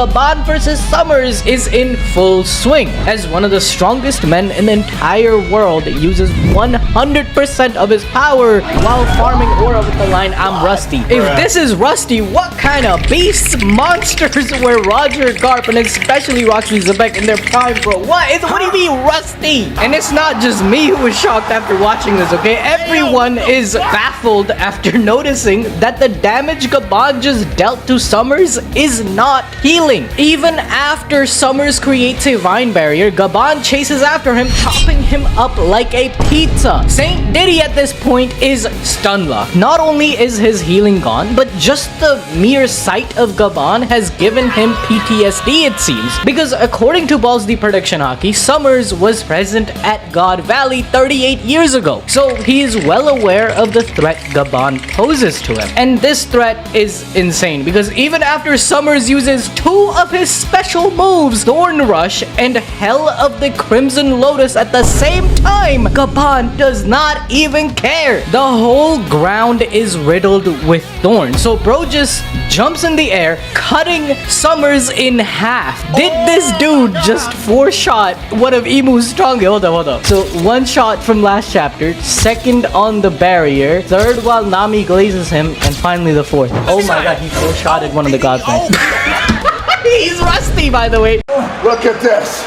Gaban versus Summers is in full swing, as one of the strongest men in the entire world uses 100% of his power while farming aura with the line, "I'm Rusty." If this is Rusty, what kind of beasts, monsters were Roger, Garp, and especially Roxy Zebek in their prime, bro? What do you mean Rusty? And it's not just me who was shocked after watching this, okay? Everyone is baffled after noticing that the damage Gaban just dealt to Summers is not healing. Even after Summers creates a vine barrier, Gaban chases after him, chopping him up like a pizza. Saint Diddy at this point is stun locked. Not only is his healing gone, but just the mere sight of Gaban has given him PTSD, it seems. Because according to Balls the Prediction Haki, Summers was present at God Valley 38 years ago. So he is well aware of the threat Gaban poses to him. And this threat is insane because even after Summers uses two of his special moves, Thorn Rush and Hell of the Crimson Lotus at the same time, Gaban does not even care. The whole ground is riddled with thorns. So bro just jumps in the air, cutting Summers in half. Did this dude just four-shot one of Imu's strongest? Hold up. So one shot from last chapter, second on the barrier, third while Nami glazes him, and finally the fourth. Oh my god, he four-shotted one of the gods. He's Rusty, by the way. Look at this.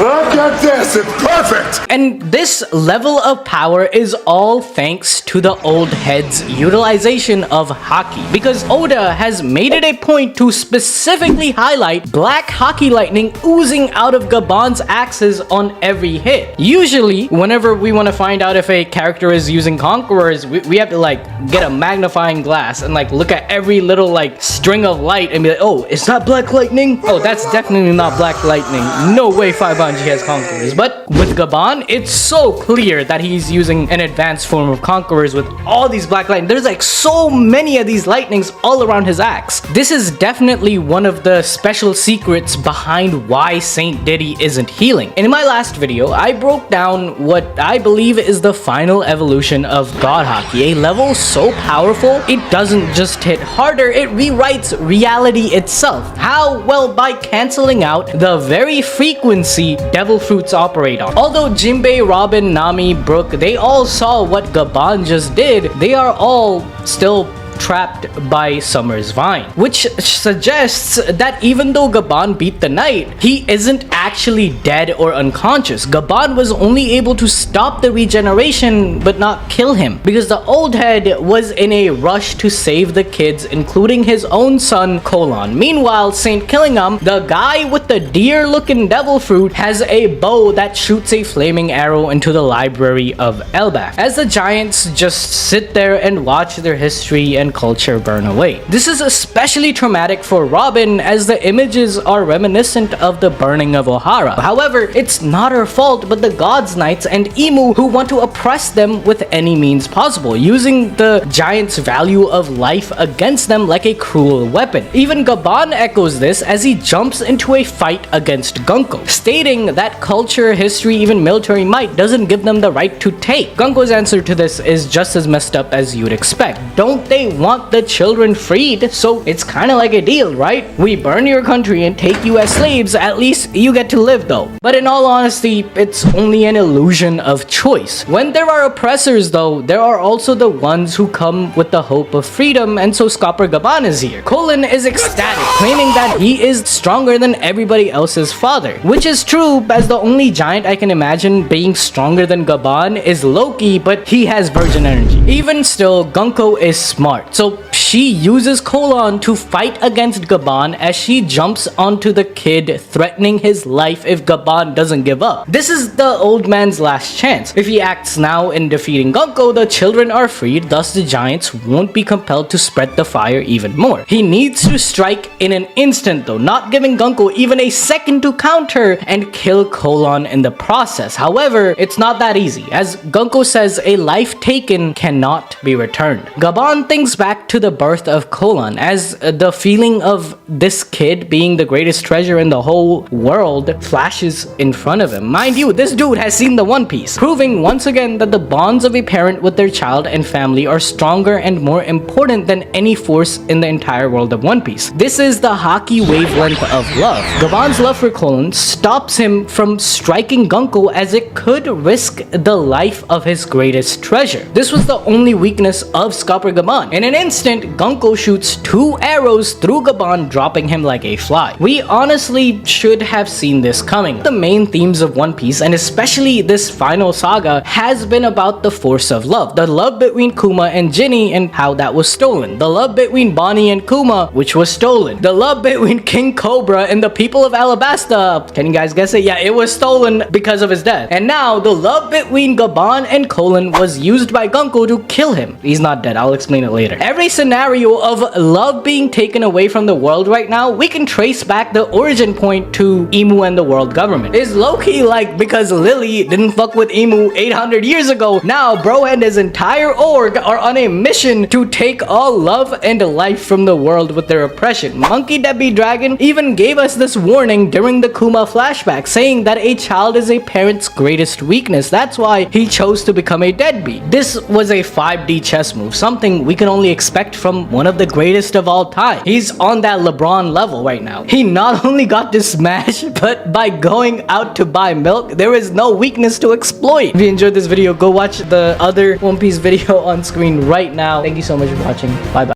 Look at this, it's perfect! And this level of power is all thanks to the old head's utilization of Haki, because Oda has made it a point to specifically highlight black Haki lightning oozing out of Gaban's axes on every hit. Usually, whenever we want to find out if a character is using Conquerors, we have to like get a magnifying glass and like look at every little like string of light and be like, oh, is that black lightning? Oh, that's definitely not black lightning. No way 500 he has Conquerors. But with Gaban, it's so clear that he's using an advanced form of Conquerors with all these black lightning. There's like so many of these lightnings all around his axe. This is definitely one of the special secrets behind why Saint Diddy isn't healing. In my last video, I broke down what I believe is the final evolution of God Haki, a level so powerful, it doesn't just hit harder, it rewrites reality itself. How? Well, by canceling out the very frequency devil fruits operate on. Although Jinbei, Robin, Nami, Brook, they all saw what Gaban just did, they are all still trapped by Summer's Vine, which suggests that even though Gaban beat the knight, he isn't actually dead or unconscious. Gaban was only able to stop the regeneration but not kill him, because the old head was in a rush to save the kids, including his own son Colon. Meanwhile, Saint Killingham, the guy with the deer looking devil fruit, has a bow that shoots a flaming arrow into the library of Elbaf, as the giants just sit there and watch their history and culture burn away. This is especially traumatic for Robin, as the images are reminiscent of the burning of Ohara. However, it's not her fault, but the God's Knights and Imu who want to oppress them with any means possible, using the giant's value of life against them like a cruel weapon. Even Gaban echoes this as he jumps into a fight against Gunko, stating that culture, history, even military might doesn't give them the right to take. Gunko's answer to this is just as messed up as you'd expect. Don't they want the children freed? So it's kind of like a deal, right? We burn your country and take you as slaves, at least you get to live though. But in all honesty, it's only an illusion of choice. When there are oppressors though, there are also the ones who come with the hope of freedom, and so Scopper Gaban is here. Colin is ecstatic, claiming that he is stronger than everybody else's father, which is true, as the only giant I can imagine being stronger than Gaban is Loki, but he has virgin energy. Even still, Gunko is smart, so she uses Colon to fight against Gaban as she jumps onto the kid, threatening his life if Gaban doesn't give up. This is the old man's last chance. If he acts now in defeating Gunko, the children are freed, thus the giants won't be compelled to spread the fire even more. He needs to strike in an instant though, not giving Gunko even a second to counter and kill Colon in the process. However, it's not that easy, as Gunko says a life taken cannot be returned. Gaban thinks back to the birth of Kolan, as the feeling of this kid being the greatest treasure in the whole world flashes in front of him. Mind you, this dude has seen the One Piece, proving once again that the bonds of a parent with their child and family are stronger and more important than any force in the entire world of One Piece. This is the Haki wavelength of love. Gaban's love for Kolan stops him from striking Gunko, as it could risk the life of his greatest treasure. This was the only weakness of Scopper Gaban. In an instant, Gunko shoots 2 arrows through Gaban, dropping him like a fly. We honestly should have seen this coming. The main themes of One Piece, and especially this final saga, has been about the force of love. The love between Kuma and Ginny and how that was stolen. The love between Bonnie and Kuma, which was stolen. The love between King Cobra and the people of Alabasta. Can you guys guess it? Yeah, it was stolen because of his death. And now the love between Gaban and Kolan was used by Gunko to kill him. He's not dead. I'll explain it later. Every scenario of love being taken away from the world right now, we can trace back the origin point to Emu and the world government. Is low-key like because Lily didn't fuck with Emu 800 years ago, now bro and his entire org are on a mission to take all love and life from the world with their oppression. Monkey Debbie Dragon even gave us this warning during the Kuma flashback, saying that a child is a parent's greatest weakness. That's why he chose to become a deadbeat. This was a 5D chess move, something we can only expect from one of the greatest of all time. He's on that LeBron level right now. He not only got to smash, but by going out to buy milk, there is no weakness to exploit. If you enjoyed this video, go watch the other One Piece video on screen right now. Thank you so much for watching. Bye bye.